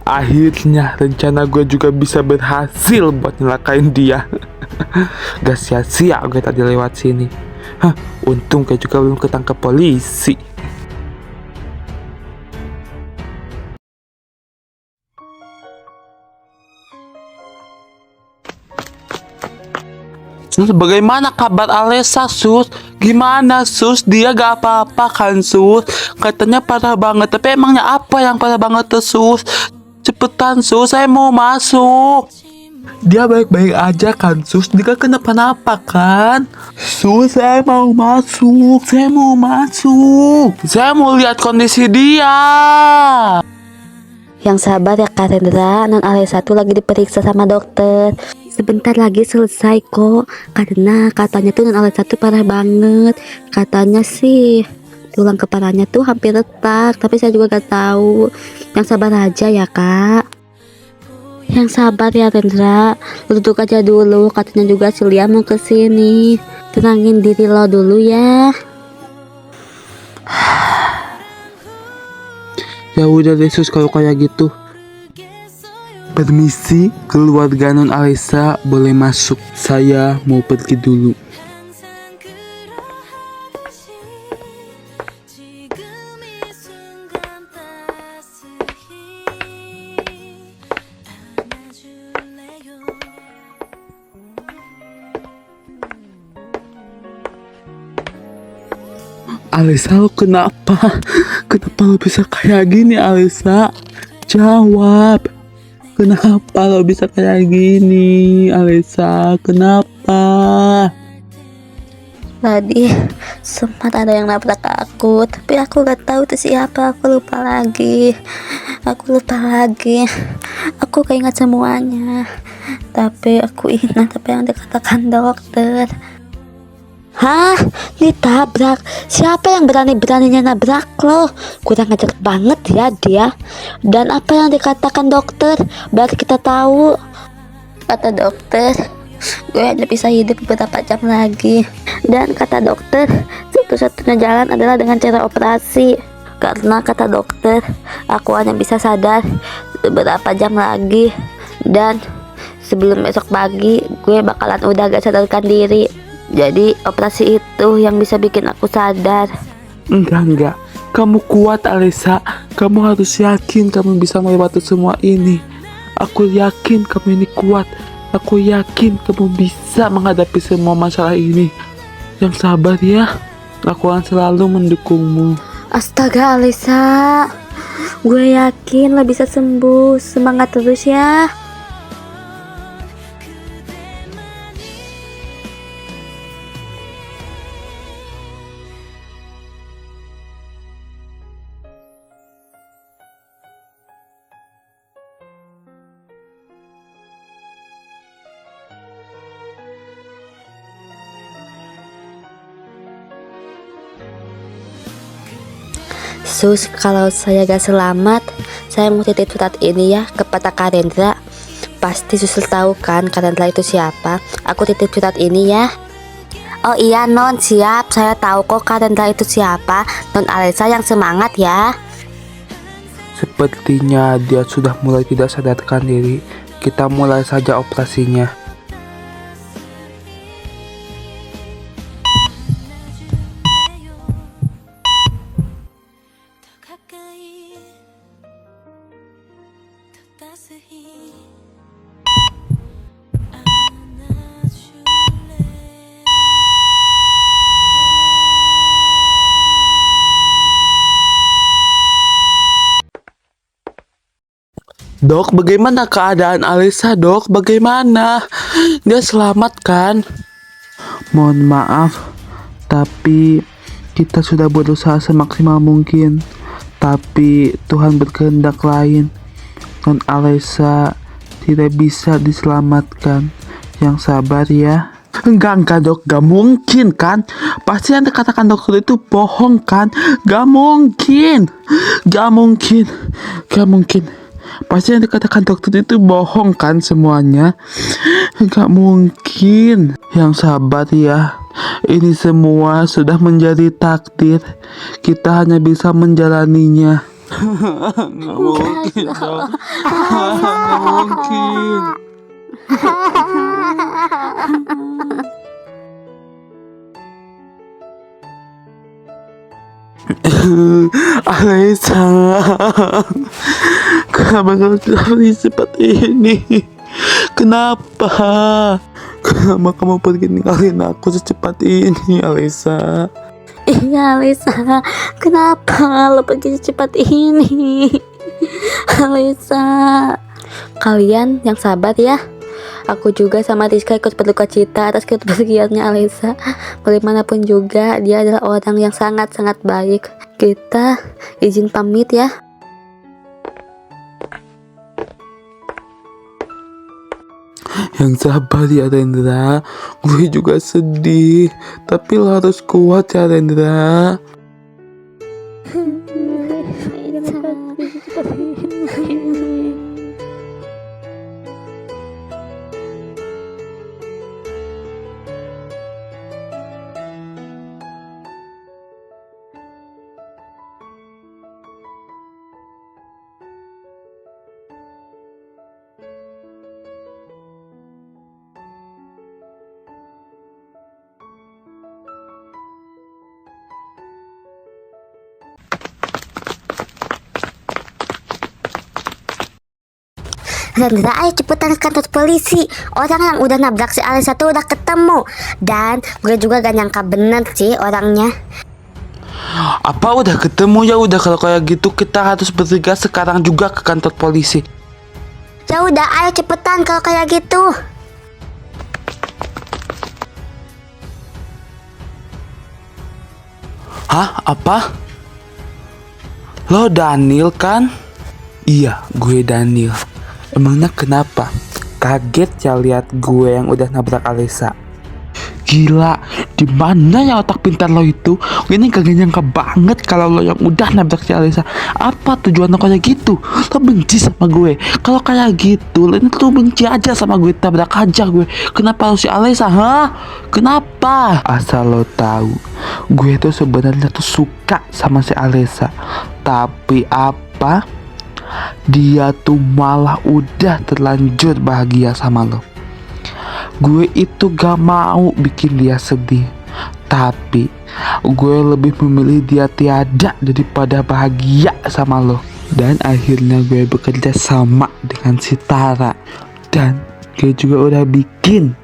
Akhirnya rencana gue juga bisa berhasil buat nyelakain dia. Gak sia-sia gue tadi lewat sini. Untung gue juga belum ketangkep polisi. Sus, bagaimana kabar Alesa, Sus? Gimana, Sus? Dia gak apa-apa kan, Sus? Katanya parah banget, tapi emangnya apa yang parah banget tuh, Sus? Cepetan, Sus, saya mau masuk. Dia baik-baik aja kan, Sus? Dia gak kenapa-napa kan? Sus, saya mau masuk. Saya mau masuk. Saya mau lihat kondisi dia. Yang sabar ya Kak Rendra, non Alesa tuh lagi diperiksa sama dokter. Sebentar lagi selesai kok, karena katanya tuh non Alesa tuh parah banget. Katanya sih tulang kepalanya tuh hampir retak, tapi saya juga gak tahu. Yang sabar aja ya Kak. Yang sabar ya Rendra, lu duduk aja dulu. Katanya juga si Lia mau kesini. Tenangin diri lo dulu ya. Ya udah deh, Sus, kalau kayak gitu. Permisi, keluarga non Alesa boleh masuk. Saya mau pergi dulu. Alesa, lo kenapa? Kenapa lo bisa kayak gini, Alesa? Jawab. Kenapa lo bisa kayak gini, Alesa? Kenapa? Tadi sempat ada yang nabrak aku, tapi aku gak tahu itu siapa. Aku lupa lagi. Aku keinget semuanya, tapi aku ingat apa yang dikatakan dokter. Hah? Ditabrak? Siapa yang berani-beraninya nabrak lo? Kurang ajar banget ya dia. Dan apa yang dikatakan dokter? Biar kita tahu. Kata dokter, gue hanya bisa hidup beberapa jam lagi. Dan kata dokter, satu-satunya jalan adalah dengan cara operasi. Karena kata dokter, aku hanya bisa sadar beberapa jam lagi. Dan sebelum besok pagi, gue bakalan udah gak sadarkan diri. Jadi operasi itu yang bisa bikin aku sadar. Enggak. Kamu kuat, Alesa. Kamu harus yakin kamu bisa melewati semua ini. Aku yakin kamu ini kuat. Aku yakin kamu bisa menghadapi semua masalah ini. Yang sabar ya. Aku akan selalu mendukungmu. Astaga Alesa, gue yakin lo bisa sembuh. Semangat terus ya. Sus, kalau saya gak selamat, saya mau titip surat ini ya kepada Kak Rendra. Pasti Susul tahu kan Kak Rendra itu siapa. Aku titip surat ini ya. Oh iya non, siap. Saya tahu kok Kak Rendra itu siapa. Non Alesa yang semangat ya. Sepertinya dia sudah mulai tidak sadarkan diri. Kita mulai saja operasinya. Dok, bagaimana keadaan Alesa, Dok? Bagaimana? Dia selamat kan? Mohon maaf, tapi kita sudah berusaha semaksimal mungkin. Tapi Tuhan berkehendak lain. Non Alesa tidak bisa diselamatkan. Yang sabar ya. Enggak dok, gak mungkin kan? Pasti yang dikatakan dokter itu bohong kan? Gak mungkin. Pasti yang dikatakan dokter itu bohong kan semuanya? Gak mungkin. Yang sabar ya. Ini semua sudah menjadi takdir. Kita hanya bisa menjalaninya. Nggak mungkin dong. Nggak mungkin. Alisa, kenapa kau terjadi seperti ini? Kenapa? Kenapa kamu pergi ninggalin aku secepat ini, Alisa? Iya Alisa, kenapa lo pergi secepat ini? Alisa, kalian yang sabar ya. Aku juga sama Rizka ikut berduka cita atas kepergiannya Alisa. Bagaimanapun juga dia adalah orang yang sangat-sangat baik. Kita izin pamit ya. Yang sabar ya Rendra. Gue juga sedih, tapi lo harus kuat ya Rendra. Rendra, ayo cepetan ke kantor polisi. Orang yang udah nabrak si Alisa tuh udah ketemu. Dan gue juga gak nyangka bener sih orangnya. Apa udah ketemu? Ya udah, kalau kayak gitu kita harus bergegas sekarang juga ke kantor polisi. Ya udah, ayo cepetan kalau kayak gitu. Hah? Apa? Lo Daniel kan? Iya, gue Daniel. Emangnya kenapa? Kaget ya lihat gue yang udah nabrak Alisa. Gila, di mana ya otak pintar lo itu? Ini kagak nyangka banget kalau lo yang udah nabrak si Alisa. Apa tujuan lo kayak gitu? Lo benci sama gue? Kalau kayak gitu, lo tuh benci aja sama gue, tabrak aja gue. Kenapa lo si Alisa, hah? Kenapa? Asal lo tahu, gue tuh sebenarnya tuh suka sama si Alisa. Tapi apa? Dia tuh malah udah terlanjur bahagia sama lo. Gue itu gak mau bikin dia sedih, tapi gue lebih memilih dia tiada daripada bahagia sama lo. Dan akhirnya gue bekerja sama dengan si Tara. Dan gue juga udah bikin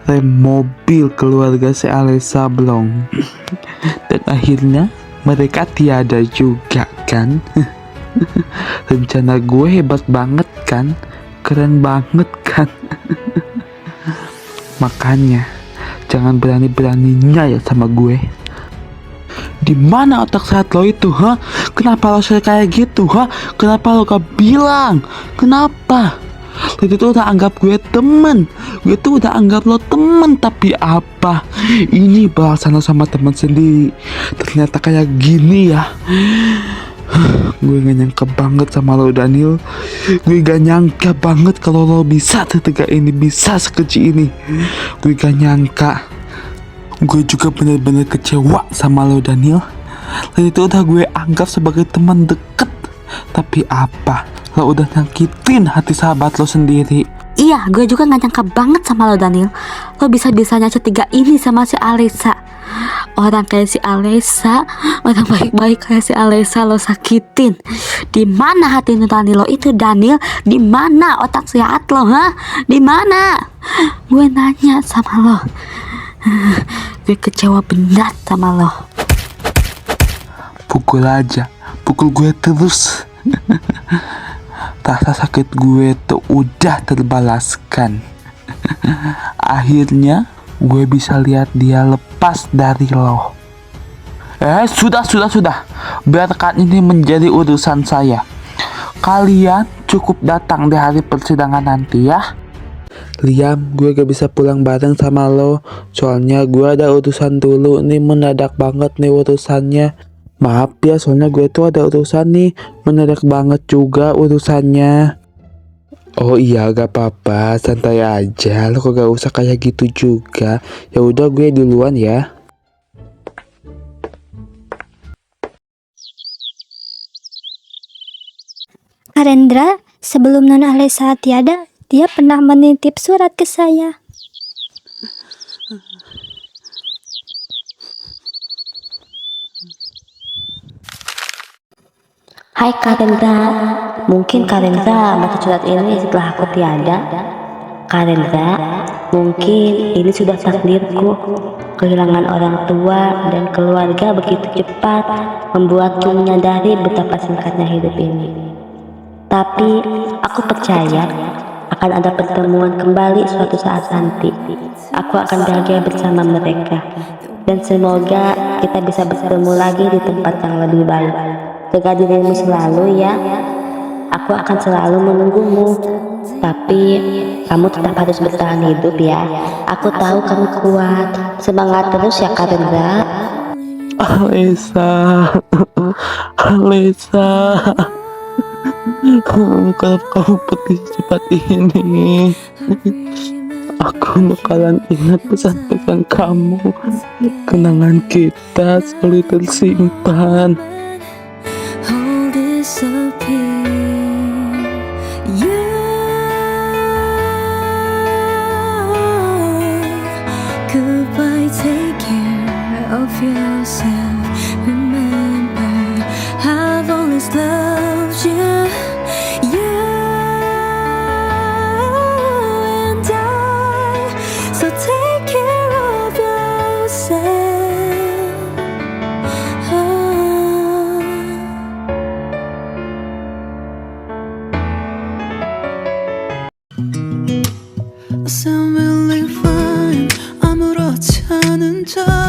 rem mobil keluarga si Alisa belum. Dan akhirnya mereka tiada juga kan. Rencana gue hebat banget kan, keren banget kan. Makanya jangan berani-beraninya ya sama gue. Di mana otak sehat lo itu, ha? Kenapa lo kayak gitu, ha? Kenapa lo gak bilang? Kenapa? Lo itu udah anggap gue temen. Gue tuh udah anggap lo temen. Tapi apa? Ini balasan lo sama teman sendiri. Ternyata kayak gini ya. Gue gak nyangka banget sama lo Daniel. Gue gak nyangka banget kalau lo bisa setega ini, bisa sekecil ini. Gue gak nyangka. Gue juga bener-bener kecewa sama lo Daniel. Dan itu udah gue anggap sebagai teman deket. Tapi apa? Lo udah nyakitin hati sahabat lo sendiri. Iya, gue juga gak nyangka banget sama lo Daniel. Lo bisa-bisanya setiga ini sama si Alisa. Orang kayak si Alisa, orang baik-baik kayak si Alisa lo sakitin. Di mana hati nurani lo itu Daniel? Di mana otak sehat lo, ha? Di mana? Gue nanya sama lo. Gue kecewa benar sama lo. Pukul aja, pukul gue terus. Rasa sakit gue tuh udah terbalaskan. Akhirnya gue bisa lihat dia lepas dari lo. Sudah. Biarkan ini menjadi urusan saya. Kalian cukup datang di hari persidangan nanti ya. Liam, gue gak bisa pulang bareng sama lo. Soalnya gue ada urusan dulu. Nih mendadak banget nih urusannya. Maaf ya, soalnya gue tuh ada urusan nih. Mendadak banget juga urusannya. Oh iya, gak apa-apa, santai aja. Lo kok gak usah kayak gitu juga. Ya udah, gue duluan ya. Karendra, sebelum Nona Alesa tiada, dia pernah menitip surat ke saya. Hai Karendra, mungkin Karendra baca surat ini setelah aku tiada. Karendra, mungkin ini sudah takdirku. Kehilangan orang tua dan keluarga begitu cepat membuatku menyadari betapa singkatnya hidup ini. Tapi aku percaya akan ada pertemuan kembali suatu saat nanti. Aku akan bahagia bersama mereka. Dan semoga kita bisa bertemu lagi di tempat yang lebih baik. Jaga dirimu selalu ya. Aku akan selalu menunggumu. Tapi kamu tetap harus bertahan hidup ya. Aku tahu kamu kuat. Semangat terus ya Karendra. Alisa, Alisa, kalau kamu pergi secepat ini, aku bakalan ingat pesan-pesan kamu. Kenangan kita selalu tersimpan. all disappear. You, goodbye, take care of yourself. Remember, I've always loved you. You and I, so take care of yourself. Sound really fine. 아무렇지 않은 척